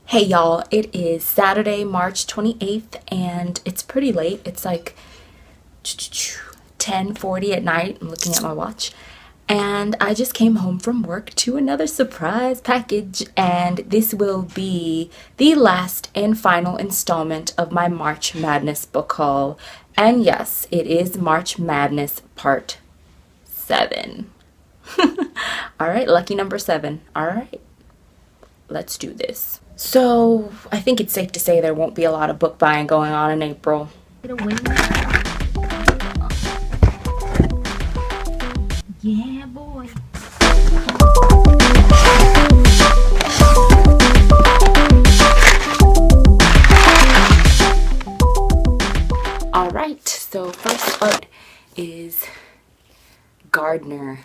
Hey y'all, it is Saturday, March 28th, and it's pretty late. It's like 10:40 at night. I'm looking at my watch. And I just came home from work to another surprise package, and this will be the last and final installment of my March Madness book haul. And yes, it is March Madness Part 7. All right, lucky number 7. All right, let's do this. So, I think it's safe to say there won't be a lot of book buying going on in April. Yeah, boy. Alright, so first up is The Gardener.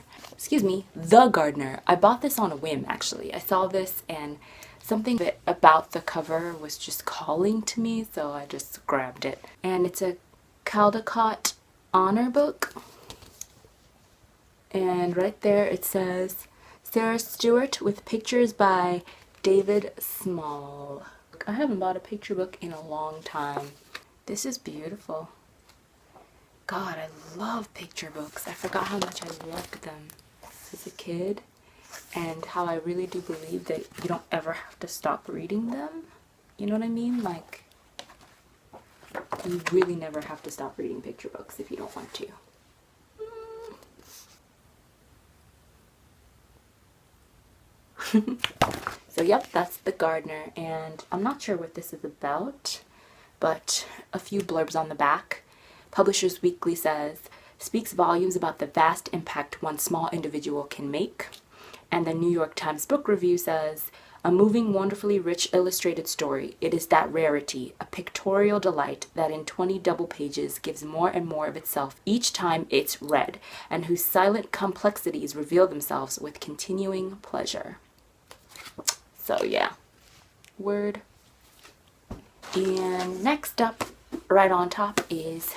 I bought this on a whim, actually. I saw this and something about the cover was just calling to me, so I just grabbed it. And it's a Caldecott honor book. And right there it says, Sarah Stewart with pictures by David Small. I haven't bought a picture book in a long time. This is beautiful. God, I love picture books. I forgot how much I loved them as a kid, and how I really do believe that you don't ever have to stop reading them. You know what I mean? Like, you really never have to stop reading picture books if you don't want to. So yep, that's The Gardener, and I'm not sure what this is about, but a few blurbs on the back. Publishers Weekly says, speaks volumes about the vast impact one small individual can make. And the New York Times Book Review says, a moving, wonderfully rich illustrated story. It is that rarity, a pictorial delight that in 20 double pages gives more and more of itself each time it's read, and whose silent complexities reveal themselves with continuing pleasure. So yeah, word. And next up, right on top, is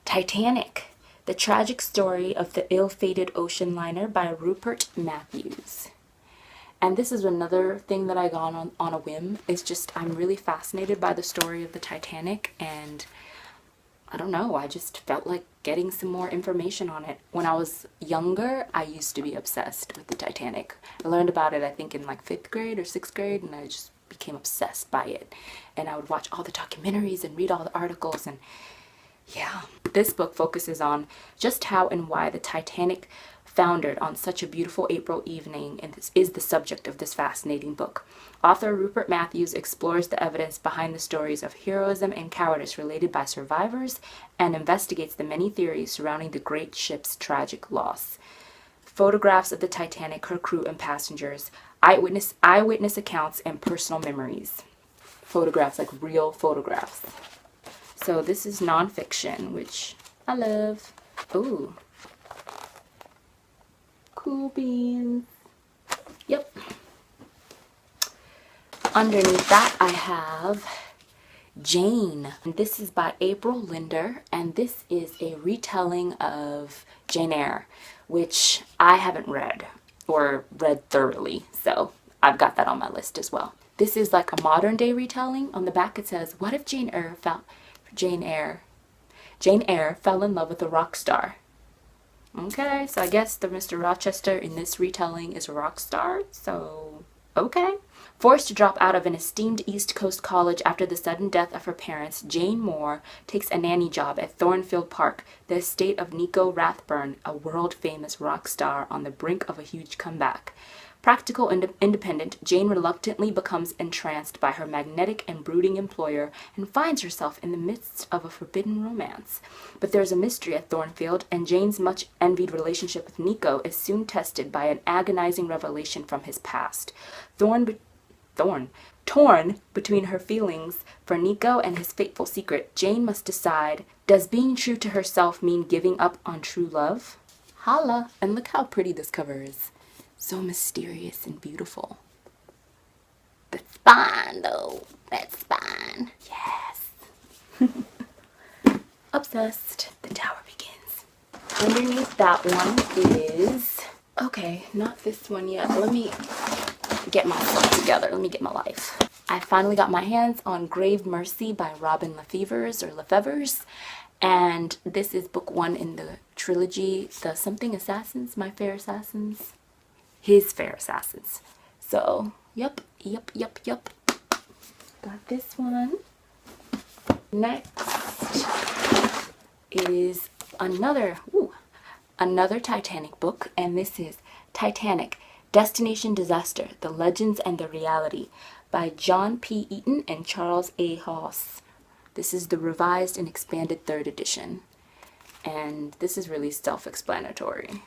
Titanic, the tragic story of the ill-fated ocean liner by Rupert Matthews. And this is another thing that I got on a whim. It's just, I'm really fascinated by the story of the Titanic, and I don't know, I just felt like getting some more information on it. When I was younger, I used to be obsessed with the Titanic. I learned about it, I think, in like 5th grade or 6th grade, and I just became obsessed by it. And I would watch all the documentaries and read all the articles, and yeah. This book focuses on just how and why the Titanic foundered on such a beautiful April evening, and this is the subject of this fascinating book. Author Rupert Matthews explores the evidence behind the stories of heroism and cowardice related by survivors, and investigates the many theories surrounding the great ship's tragic loss. Photographs of the Titanic, her crew and passengers, eyewitness accounts, and personal memories. Photographs, like real photographs. So this is nonfiction, which I love. Ooh. Cool beans. Yep. Underneath that I have Jane. And this is by April Linder, and this is a retelling of Jane Eyre, which I haven't read, or read thoroughly, so I've got that on my list as well. This is like a modern day retelling. On the back it says, what if Jane Eyre fell in love with a rock star? Okay, so I guess the Mr. Rochester in this retelling is a rock star, so okay. Forced to drop out of an esteemed East Coast college after the sudden death of her parents, Jane Moore takes a nanny job at Thornfield Park, the estate of Nico Rathburn, a world-famous rock star on the brink of a huge comeback. Practical and independent, Jane reluctantly becomes entranced by her magnetic and brooding employer and finds herself in the midst of a forbidden romance. But there's a mystery at Thornfield, and Jane's much-envied relationship with Nico is soon tested by an agonizing revelation from his past. Torn between her feelings for Nico and his fateful secret, Jane must decide, does being true to herself mean giving up on true love? Holla! And look how pretty this cover is. So mysterious and beautiful. The spine, though. That spine. Yes. Obsessed. The tower begins. Underneath that one is... Okay, not this one yet. Let me get myself together. Let me get my life. I finally got my hands on Grave Mercy by Robin Lefevers, and this is book 1 in the trilogy, The Something Assassins, My Fair Assassins, His Fair Assassins. So, yep. Got this one. Next is another Titanic book, and this is Titanic, Destination Disaster, The Legends and the Reality by John P. Eaton and Charles A. Haas. This is the revised and expanded 3rd edition, and this is really self-explanatory.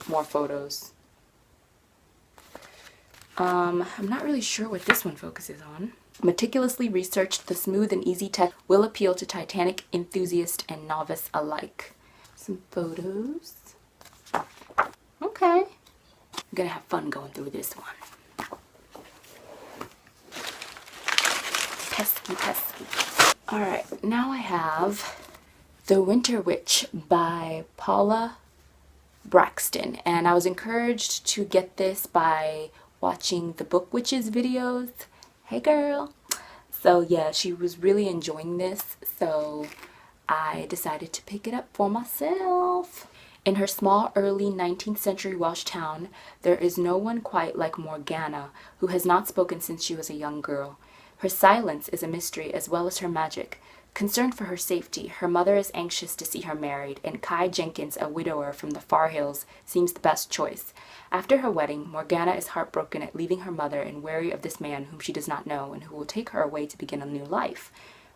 More photos. I'm not really sure what this one focuses on. Meticulously researched, the smooth and easy text will appeal to Titanic enthusiast and novice alike. Some photos. Okay. I'm gonna have fun going through this one. Pesky. Alright, now I have The Winter Witch by Paula Braxton, and I was encouraged to get this by watching the Book Witches videos. Hey girl! So yeah, she was really enjoying this, so I decided to pick it up for myself. In her small early 19th century Welsh town, there is no one quite like Morgana, who has not spoken since she was a young girl. Her silence is a mystery as well as her magic. Concerned for her safety, her mother is anxious to see her married, and Kai Jenkins, a widower from the far hills, seems the best choice. After her wedding, Morgana is heartbroken at leaving her mother and wary of this man whom she does not know and who will take her away to begin a new life.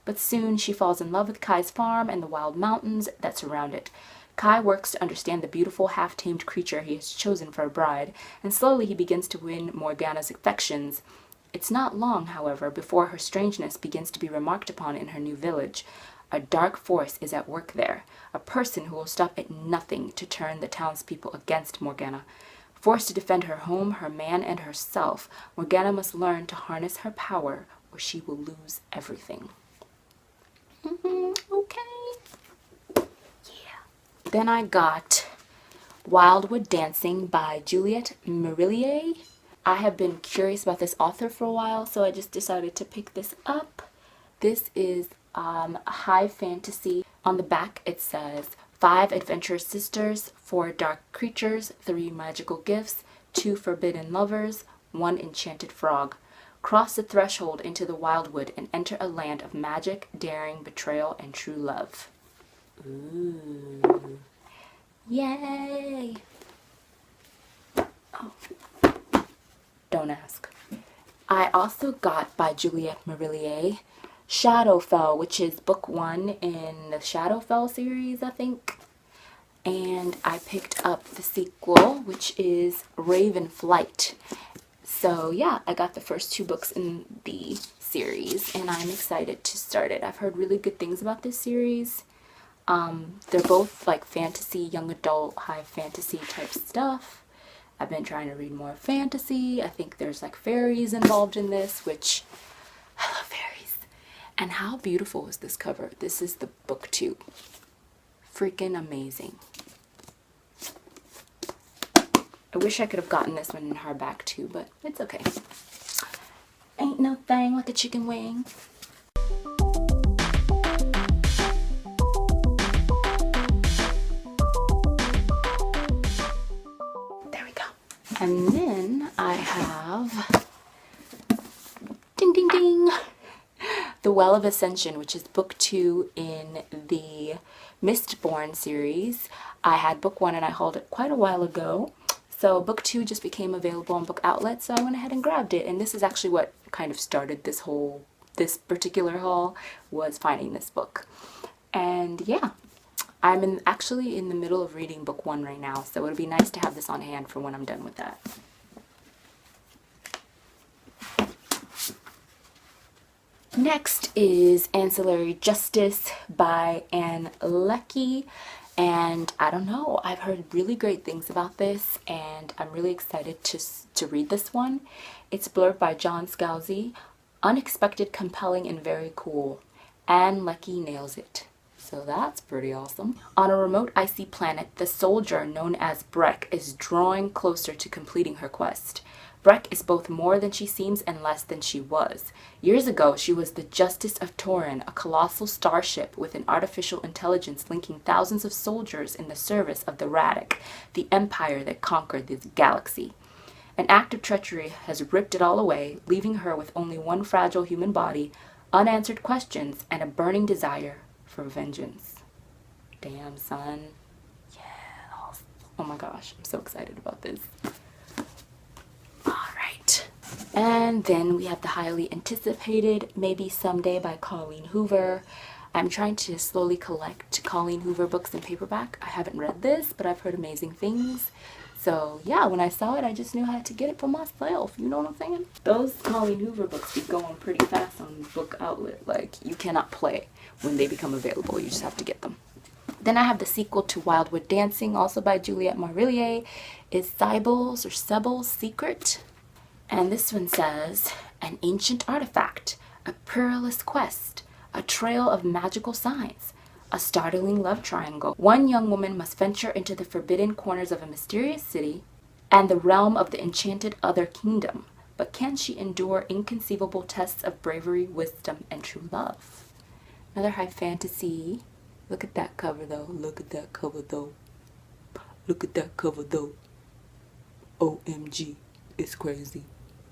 But soon she falls in love with Kai's farm and the wild mountains that surround it. Kai works to understand the beautiful half-tamed creature he has chosen for a bride, and slowly he begins to win Morgana's affections. It's not long, however, before her strangeness begins to be remarked upon in her new village. A dark force is at work there, a person who will stop at nothing to turn the townspeople against Morgana. Forced to defend her home, her man, and herself, Morgana must learn to harness her power, or she will lose everything. Okay. Yeah. Then I got Wildwood Dancing by Juliette Marillier. I have been curious about this author for a while, so I just decided to pick this up. This is high fantasy. On the back it says 5 adventurous sisters, 4 dark creatures, 3 magical gifts, 2 forbidden lovers, 1 enchanted frog. Cross the threshold into the wildwood and enter a land of magic, daring, betrayal, and true love. Ooh. Yay! Oh. Don't ask. I also got by Juliette Marillier Shadowfell, which is book 1 in the Shadowfell series, I think. And I picked up the sequel, which is Raven Flight. So yeah, I got the first 2 books in the series, and I'm excited to start it. I've heard really good things about this series. They're both like fantasy, young adult, high fantasy type stuff. I've been trying to read more fantasy. I think there's like fairies involved in this, which I love fairies. And how beautiful is this cover? This is the book 2. Freaking amazing. I wish I could have gotten this one in hardback too, but it's okay. Ain't no thing like a chicken wing. And then I have, ding ding ding, The Well of Ascension, which is book 2 in the Mistborn series. I had book 1 and I hauled it quite a while ago. So book 2 just became available on book outlets, so I went ahead and grabbed it. And this is actually what kind of started this particular haul, was finding this book. And yeah. I'm actually in the middle of reading book 1 right now, so it would be nice to have this on hand for when I'm done with that. Next is Ancillary Justice by Anne Leckie, and I don't know, I've heard really great things about this, and I'm really excited to read this one. It's blurred by John Scalzi. Unexpected, compelling, and very cool. Anne Leckie nails it. So that's pretty awesome. On a remote icy planet, the soldier known as Breck is drawing closer to completing her quest. Breck is both more than she seems and less than she was. Years ago, she was the Justice of Torin, a colossal starship with an artificial intelligence linking thousands of soldiers in the service of the Radic, the empire that conquered this galaxy. An act of treachery has ripped it all away, leaving her with only one fragile human body, unanswered questions, and a burning desire for vengeance. Damn, son. Yeah. Oh my gosh, I'm so excited about this. Alright. And then we have the highly anticipated Maybe Someday by Colleen Hoover. I'm trying to slowly collect Colleen Hoover books in paperback. I haven't read this, but I've heard amazing things. So yeah, when I saw it, I just knew I had to get it for myself. You know what I'm saying? Those Colleen Hoover books be going pretty fast on Book Outlet. Like, you cannot play when they become available. You just have to get them. Then I have the sequel to Wildwood Dancing, also by Juliette Marillier, is Cybose Secret. And this one says, an ancient artifact, a perilous quest, a trail of magical signs, a startling love triangle. One young woman must venture into the forbidden corners of a mysterious city and the realm of the enchanted other kingdom. But can she endure inconceivable tests of bravery, wisdom, and true love? Another high fantasy. Look at that cover though. Look at that cover though. Look at that cover though. OMG. It's crazy.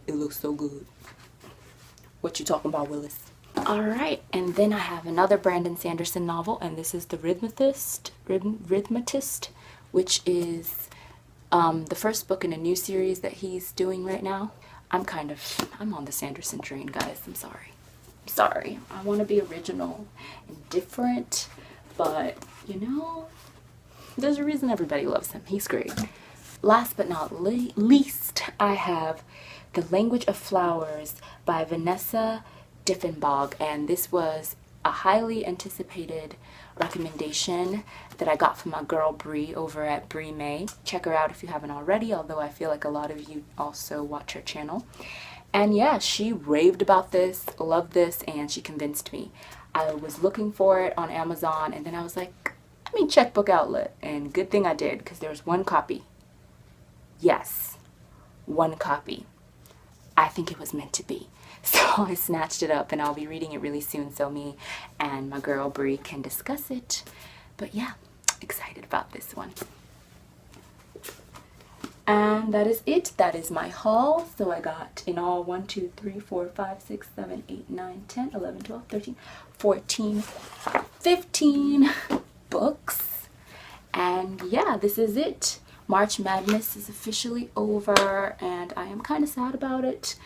It looks so good. What you talking about, Willis? Alright, and then I have another Brandon Sanderson novel, and this is The Rhythmist, which is the first book in a new series that he's doing right now. I'm on the Sanderson train, guys. I'm sorry. I want to be original and different, but you know, there's a reason everybody loves him. He's great. Last but not least, I have The Language of Flowers by Vanessa Diffenbog, and this was a highly anticipated recommendation that I got from my girl Bree over at Bree May. Check her out if you haven't already, although I feel like a lot of you also watch her channel. And yeah, she raved about this, loved this, and she convinced me. I was looking for it on Amazon, and then I was like, let me check Book Outlet, and good thing I did, because there was one copy. Yes, one copy. I think it was meant to be. So I snatched it up, and I'll be reading it really soon so me and my girl Bree can discuss it. But yeah, excited about this one. And that is it. That is my haul. So I got in all 1, 2, 3, 4, 5, 6, 7, 8, 9, 10, 11, 12, 13, 14, 15 books. And yeah, this is it. March Madness is officially over, and I am kind of sad about it.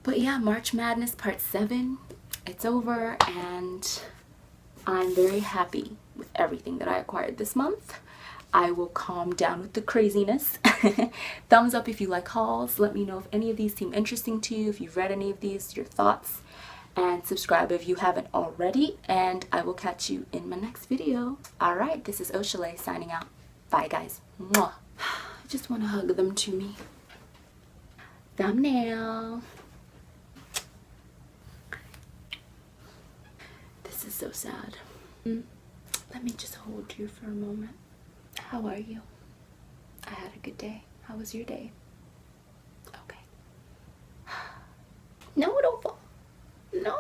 But yeah, March Madness Part 7, it's over, and I'm very happy with everything that I acquired this month. I will calm down with the craziness. Thumbs up if you like hauls. Let me know if any of these seem interesting to you, if you've read any of these, your thoughts. And subscribe if you haven't already, and I will catch you in my next video. Alright, this is Oshale signing out. Bye guys. Mwah. I just want to hug them to me. Thumbnail. This is so sad. Let me just hold you for a moment. How are you? I had a good day. How was your day? Okay. No, don't fall. No.